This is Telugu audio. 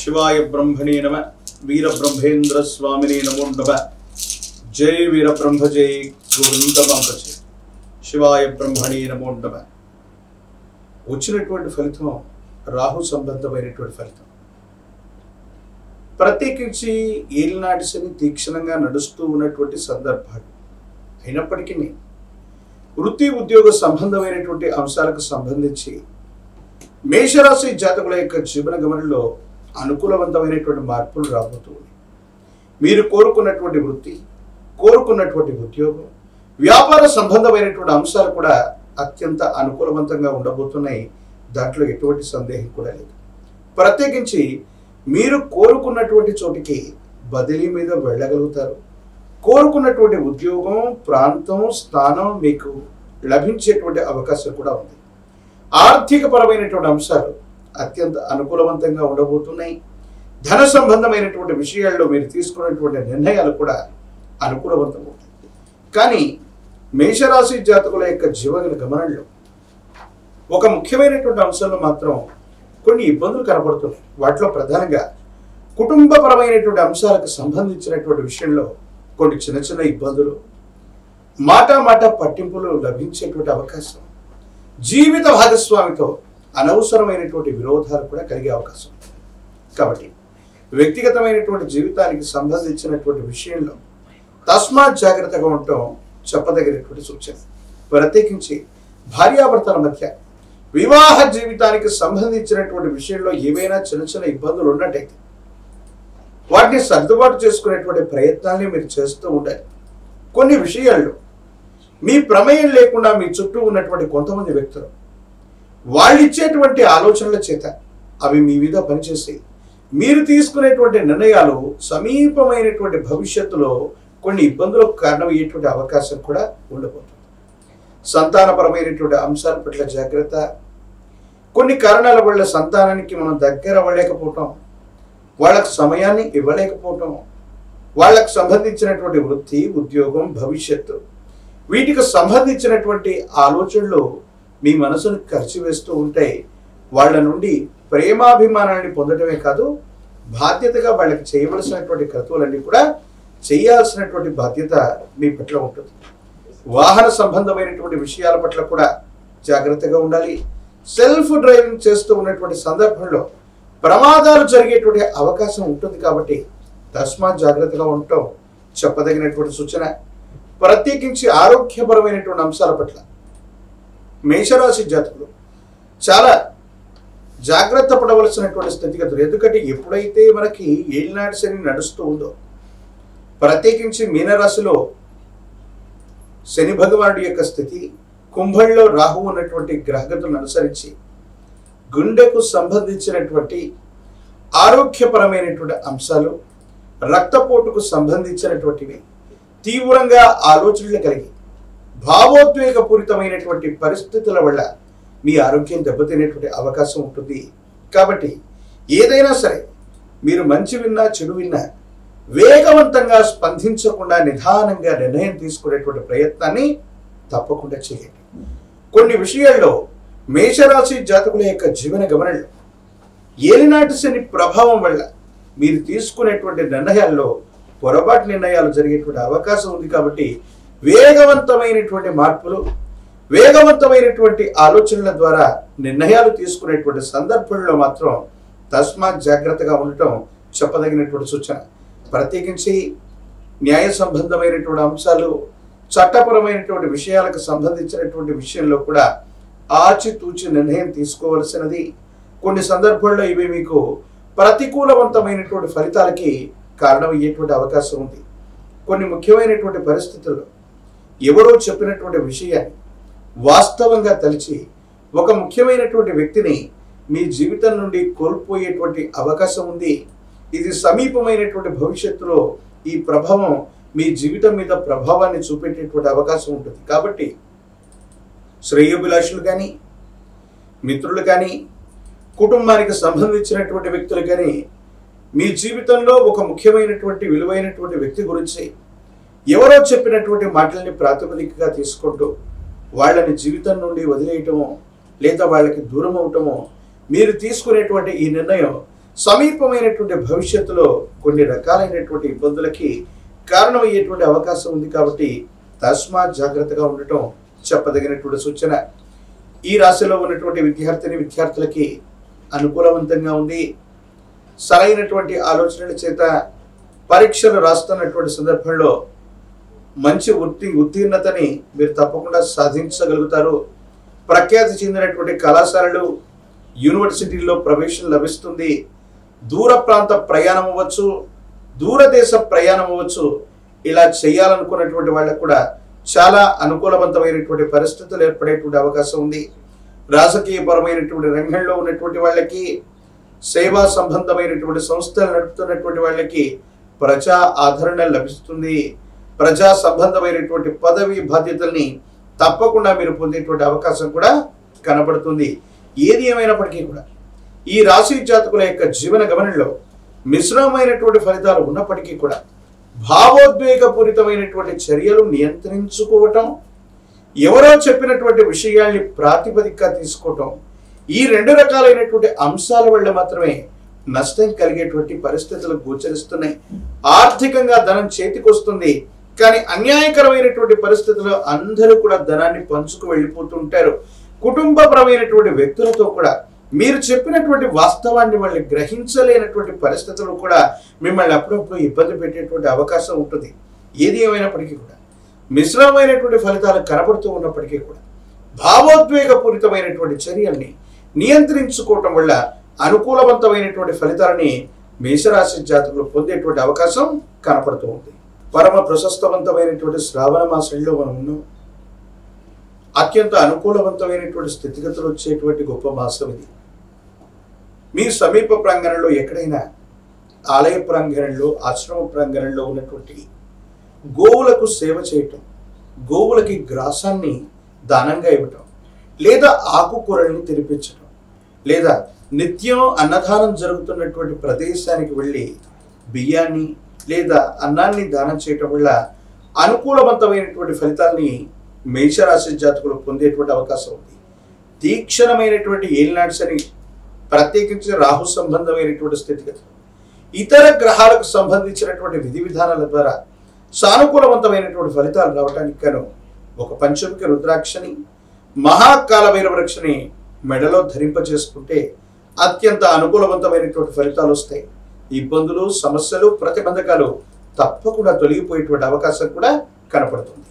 शिवाय ब्रह्मणे नमः वीर ब्रह्मेंद्र स्वामिने नमो नमः जय वीर ब्रह्म जय गोविंदमांकचे शिवाय ब्रह्मणे नमो नमः వచ్చినటువంటి ఫలితం రాహు సంబంధమైనటువంటి ఫలితం ప్రత్యేకించి ఏలినాటి శని తీక్షణంగా నడుస్తూ ఉన్నటువంటి సందర్భాలు అయినప్పటికీ వృత్తి ఉద్యోగ సంబంధమైనటువంటి అంశాలకు సంబంధించి మేషరాశి జాతకుల యొక్క జీవన గమనంలో అనుకూలవంతమైనటువంటి మార్పులు రాబోతున్నాయి. మీరు కోరుకున్నటువంటి వృత్తి, కోరుకున్నటువంటి ఉద్యోగం, వ్యాపార సంబంధమైనటువంటి అంశాలు కూడా అత్యంత అనుకూలవంతంగా ఉండబోతున్నాయి. దాంట్లో ఎటువంటి సందేహం కూడా లేదు. ప్రత్యేకించి మీరు కోరుకున్నటువంటి చోటికి బదిలీ మీద వెళ్ళగలుగుతారు. కోరుకున్నటువంటి ఉద్యోగం, ప్రాంతం, స్థానం మీకు లభించేటువంటి అవకాశం కూడా ఉంది. ఆర్థిక పరమైనటువంటి అంశాలు అత్యంత అనుకూలవంతంగా ఉండబోతున్నాయి. ధన సంబంధమైనటువంటి విషయాల్లో మీరు తీసుకున్నటువంటి నిర్ణయాలు కూడా అనుకూలవంతమవుతాయి. కానీ మేషరాశి జాతకుల యొక్క జీవన గమనంలో ఒక ముఖ్యమైనటువంటి అంశంలో మాత్రం కొన్ని ఇబ్బందులు కనబడుతున్నాయి. వాటిలో ప్రధానంగా కుటుంబపరమైనటువంటి అంశాలకు సంబంధించినటువంటి విషయంలో కొన్ని చిన్న చిన్న ఇబ్బందులు, మాట పట్టింపులు లభించేటువంటి అవకాశం, జీవిత భాగస్వామితో అనవసరమైనటువంటి విరోధాలు కూడా కలిగే అవకాశం. కాబట్టి వ్యక్తిగతమైనటువంటి జీవితానికి సంబంధించినటువంటి విషయంలో తస్మాత్ జాగ్రత్తగా ఉండటం చెప్పదగినటువంటి సూచన. ప్రత్యేకించి భార్యాభర్తల మధ్య వివాహ జీవితానికి సంబంధించినటువంటి విషయంలో ఏవైనా చిన్న చిన్న ఇబ్బందులు ఉన్నట్టయితే వాటిని సర్దుబాటు చేసుకునేటువంటి ప్రయత్నాన్ని మీరు చేస్తూ ఉండాలి. కొన్ని విషయాల్లో మీ ప్రమేయం లేకుండా మీ చుట్టూ ఉన్నటువంటి కొంతమంది వ్యక్తులు వాళ్ళు ఇచ్చేటువంటి ఆలోచనల చేత అవి మీ మీద పనిచేసి మీరు తీసుకునేటువంటి నిర్ణయాలు సమీపమైనటువంటి భవిష్యత్తులో కొన్ని ఇబ్బందులకు కారణమయ్యేటువంటి అవకాశం కూడా ఉండబోతుంది. సంతానపరమైనటువంటి అంశాల పట్ల జాగ్రత్త. కొన్ని కారణాల వల్ల సంతానానికి మనం దగ్గర అవ్వలేకపోవటం, వాళ్ళకు సమయాన్ని ఇవ్వలేకపోవటం, వాళ్ళకు సంబంధించినటువంటి వృత్తి, ఉద్యోగం, భవిష్యత్తు వీటికి సంబంధించినటువంటి ఆలోచనలు మీ మనసును ఖర్చు వేస్తూ ఉంటాయి. వాళ్ళ నుండి ప్రేమాభిమానాన్ని పొందడమే కాదు, బాధ్యతగా వాళ్ళకి చేయవలసినటువంటి కర్తవ్యాలన్నీ కూడా చేయాల్సినటువంటి బాధ్యత మీ పట్ల ఉంటుంది. వాహన సంబంధమైనటువంటి విషయాల పట్ల కూడా జాగ్రత్తగా ఉండాలి. సెల్ఫ్ డ్రైవింగ్ చేస్తూ ఉన్నటువంటి సందర్భంలో ప్రమాదాలు జరిగేటువంటి అవకాశం ఉంటుంది. కాబట్టి తస్మాత్ జాగ్రత్తగా ఉండటం చెప్పదగినటువంటి సూచన. ప్రత్యేకించి ఆరోగ్యపరమైనటువంటి అంశాల పట్ల మేషరాశి జాతకులు చాలా జాగ్రత్త పడవలసినటువంటి స్థితిగతులు. ఎందుకంటే ఎప్పుడైతే మనకి ఏలినాటి శని నడుస్తూ ఉందో, ప్రత్యేకించి మీనరాశిలో శని భగవానుడి యొక్క స్థితి, కుంభంలో రాహు ఉన్నటువంటి గ్రహగతులను అనుసరించి గుండెకు సంబంధించినటువంటి ఆరోగ్యపరమైనటువంటి అంశాలు, రక్తపోటుకు సంబంధించినటువంటివి, తీవ్రంగా ఆలోచనలు కలిగి భావోద్వేగపూరితమైనటువంటి పరిస్థితుల వల్ల మీ ఆరోగ్యం దెబ్బతినేటువంటి అవకాశం ఉంటుంది. కాబట్టి ఏదైనా సరే మీరు మంచి విన్నా చెడు విన్నా వేగవంతంగా స్పందించకుండా నిదానంగా నిర్ణయం తీసుకునేటువంటి ప్రయత్నాన్ని తప్పకుండా చేయండి. కొన్ని విషయాల్లో మేషరాశి జాతకుల యొక్క జీవన గమనంలో ఏలినాటి శని ప్రభావం వల్ల మీరు తీసుకునేటువంటి నిర్ణయాల్లో పొరపాటు నిర్ణయాలు జరిగేటువంటి అవకాశం ఉంది. కాబట్టి వేగవంతమైనటువంటి మార్పులు, వేగవంతమైనటువంటి ఆలోచనల ద్వారా నిర్ణయాలు తీసుకునేటువంటి సందర్భంలో మాత్రం తస్మాత్ జాగ్రత్తగా ఉండటం చెప్పదగినటువంటి సూచన. ప్రత్యేకించి న్యాయ సంబంధమైనటువంటి అంశాలు, చట్టపరమైనటువంటి విషయాలకు సంబంధించినటువంటి విషయంలో కూడా ఆచితూచి నిర్ణయం తీసుకోవలసినది. కొన్ని సందర్భాల్లో ఇవి మీకు ప్రతికూలవంతమైనటువంటి ఫలితాలకి కారణమయ్యేటువంటి అవకాశం ఉంది. కొన్ని ముఖ్యమైనటువంటి పరిస్థితుల్లో ఎవరో చెప్పినటువంటి విషయాన్ని వాస్తవంగా తలిచి ఒక ముఖ్యమైనటువంటి వ్యక్తిని మీ జీవితం నుండి కోల్పోయేటువంటి అవకాశం ఉంది. ఇది సమీపమైనటువంటి భవిష్యత్తులో ఈ ప్రభావం మీ జీవితం మీద ప్రభావాన్ని చూపెట్టేటువంటి అవకాశం ఉంటుంది. కాబట్టి శ్రేయోభిలాషులు కానీ, మిత్రులు కానీ, కుటుంబానికి సంబంధించినటువంటి వ్యక్తులు కానీ మీ జీవితంలో ఒక ముఖ్యమైనటువంటి విలువైనటువంటి వ్యక్తి గురించి ఎవరో చెప్పినటువంటి మాటల్ని ప్రాతిపదికగా తీసుకుంటూ వాళ్ళని జీవితం నుండి వదిలేయటమో లేదా వాళ్ళకి దూరం అవటమో మీరు తీసుకునేటువంటి ఈ నిర్ణయం సమీపమైనటువంటి భవిష్యత్తులో కొన్ని రకాలైనటువంటి ఇబ్బందులకి కారణమయ్యేటువంటి అవకాశం ఉంది. కాబట్టి తస్మాత్ జాగ్రత్తగా ఉండటం చెప్పదగినటువంటి సూచన. ఈ రాశిలో ఉన్నటువంటి విద్యార్థులకి అనుకూలవంతంగా ఉంది. సరైనటువంటి ఆలోచనల చేత పరీక్షలు రాస్తున్నటువంటి సందర్భంలో మంచి ఉత్తీర్ణతని మీరు తప్పకుండా సాధించగలుగుతారు. ప్రఖ్యాతి చెందినటువంటి కళాశాలలు, యూనివర్సిటీల్లో ప్రవేశం లభిస్తుంది. దూర ప్రాంత ప్రయాణం అవ్వచ్చు, దూరదేశ ప్రయాణం అవ్వచ్చు. ఇలా చేయాలనుకున్నటువంటి వాళ్ళకు కూడా చాలా అనుకూలవంతమైనటువంటి పరిస్థితులు ఏర్పడేటువంటి అవకాశం ఉంది. రాజకీయపరమైనటువంటి రంగంలో ఉన్నటువంటి వాళ్ళకి, సేవా సంబంధమైనటువంటి సంస్థలు నడుపుతున్నటువంటి వాళ్ళకి ప్రజా ఆదరణ లభిస్తుంది. ప్రజా సంబంధమైనటువంటి పదవి బాధ్యతల్ని తప్పకుండా మీరు పొందేటువంటి అవకాశం కూడా కనబడుతుంది. ఏది ఏమైనప్పటికీ కూడా ఈ రాశి జాతకుల యొక్క జీవన గమనంలో మిశ్రమమైనటువంటి ఫలితాలు ఉన్నప్పటికీ కూడా భావోద్వేగపూరితమైనటువంటి చర్యలు నియంత్రించుకోవటం, ఎవరో చెప్పినటువంటి విషయాల్ని ప్రాతిపదికగా తీసుకోవటం, ఈ రెండు రకాలైనటువంటి అంశాల వల్ల మాత్రమే నష్టం కలిగేటువంటి పరిస్థితులు గోచరిస్తున్నాయి. ఆర్థికంగా ధనం చేతికొస్తుంది, కానీ అన్యాయకరమైనటువంటి పరిస్థితుల్లో అందరూ కూడా ధనాన్ని పంచుకు వెళ్ళిపోతుంటారు. కుటుంబపరమైనటువంటి వ్యక్తులతో కూడా మీరు చెప్పినటువంటి వాస్తవాన్ని వాళ్ళు గ్రహించలేనటువంటి పరిస్థితులు కూడా మిమ్మల్ని అప్పుడప్పుడు ఇబ్బంది పెట్టేటువంటి అవకాశం ఉంటుంది. ఏది ఏమైనప్పటికీ కూడా మిశ్రమమైనటువంటి ఫలితాలు కనబడుతూ ఉన్నప్పటికీ కూడా భావోద్వేగపూరితమైనటువంటి చర్యల్ని నియంత్రించుకోవటం వల్ల అనుకూలవంతమైనటువంటి ఫలితాలని మేషరాశి జాతకులు పొందేటువంటి అవకాశం కనపడుతూ ఉంది. పరమ ప్రశస్తవంతమైనటువంటి శ్రావణ మాసంలో మనం ఉన్నాం. అత్యంత అనుకూలవంతమైనటువంటి స్థితిగతులు వచ్చేటువంటి గొప్ప మాసం ఇది. మీ సమీప ప్రాంగణంలో ఎక్కడైనా ఆలయ ప్రాంగణంలో, ఆశ్రమ ప్రాంగణంలో ఉన్నటువంటి గోవులకు సేవ చేయటం, గోవులకి గ్రాసాన్ని దానంగా ఇవ్వటం, లేదా ఆకుకూరల్ని తినిపించటం, లేదా నిత్యం అన్నదానం జరుగుతున్నటువంటి ప్రదేశానికి వెళ్ళి బియ్యాన్ని లేదా అన్నాన్ని దానం చేయటం వల్ల అనుకూలవంతమైనటువంటి ఫలితాల్ని మేషరాశి జాతకులు పొందేటువంటి అవకాశం ఉంది. తీక్షణమైనటువంటి ఏలినాటి శని, ప్రత్యేకించి రాహు సంబంధమైనటువంటి స్థితిగతులు, ఇతర గ్రహాలకు సంబంధించినటువంటి విధి విధానాల ద్వారా సానుకూలవంతమైనటువంటి ఫలితాలు రావడానికి గాను ఒక పంచముఖి రుద్రాక్షని, మహాకాల భైరవరక్షని మెడలో ధరింపజేసుకుంటే అత్యంత అనుకూలవంతమైనటువంటి ఫలితాలు వస్తాయి. ఇబ్బందులు, సమస్యలు, ప్రతిబంధకాలు తప్పకుండా తొలగిపోయేటువంటి అవకాశం కూడా కనపడుతుంది.